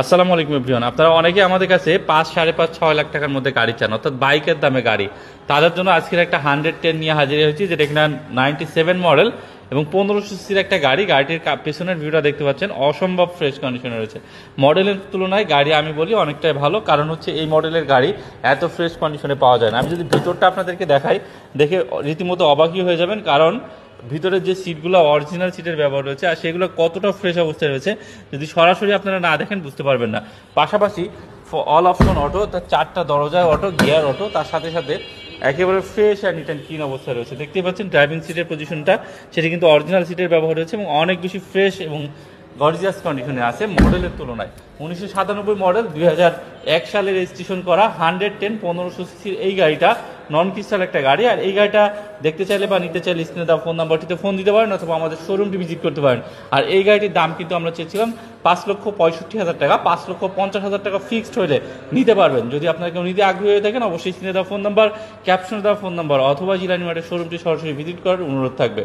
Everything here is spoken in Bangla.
আসসালামু আলাইকুম এভরিওয়ান। আপনারা অনেকে আমাদের কাছে 5, 5.5, 6 লাখ টাকার মধ্যে গাড়ি চান, অর্থাৎ বাইকের দামে গাড়ি। তাদের জন্য আজকের একটা 110 নিয়ে হাজির হয়েছি, যেটা কিনা 97 মডেল এবং 1500 সিসির একটা গাড়ি। গাড়িটির পেছনের ভিউটা দেখতে পাচ্ছেন, অসম্ভব ফ্রেশ কন্ডিশনে রয়েছে। মডেলের তুলনায় গাড়ি আমি বলি অনেকটাই ভালো, কারণ হচ্ছে এই মডেলের গাড়ি এত ফ্রেশ কন্ডিশনে পাওয়া যায় না। আমি যদি ভিতরটা আপনাদেরকে দেখাই, দেখে রীতিমতো অবাকই হয়ে যাবেন, কারণ ভিতরের যে সিটগুলো অরিজিনাল সিটের ব্যবহার রয়েছে আর সেগুলো কতটা ফ্রেশ অবস্থায় রয়েছে যদি সরাসরি আপনারা না দেখেন বুঝতে পারবেন না। পাশাপাশি অল অপশন অটো, তার 4টা দরজায় অটো, গিয়ার অটো, তার সাথে সাথে একেবারে fresh and neat and clean অবস্থায় রয়েছে। দেখতেই পাচ্ছেন ড্রাইভিং সিটের পজিশনটা, সেটা কিন্তু অরিজিনাল সিটের ব্যবহার রয়েছে এবং অনেক বেশি ফ্রেশ এবং গর্জিয়াস কন্ডিশনে আছে মডেলের তুলনায়। 1997 মডেল, 2001 সালে রেজিস্ট্রেশন করা 110 1500 সিসির এই গাড়িটা নন ক্রিস্টাল একটা গাড়ি। আর এই গাড়িটা দেখতে চাইলে বা নিতে চাইলে স্ক্রিনে দেওয়া ফোন নাম্বারটিতে ফোন দিতে পারেন অথবা আমাদের শোরুমটি ভিজিট করতে পারেন। আর এই গাড়িটির দাম কিন্তু আমরা চেয়েছিলাম 5,65,000 টাকা। 5,50,000 টাকা ফিক্সড হলে নিতে পারবেন। যদি আপনারা কেউ নিতে আগ্রহী হয়ে থাকেন, অবশ্যই স্ক্রিনে দেওয়া ফোন নাম্বার, ক্যাপশনে দেওয়া ফোন নাম্বার অথবা জিলানি মার্টের শোরুমটি সরাসরি ভিজিট করার অনুরোধ থাকবে।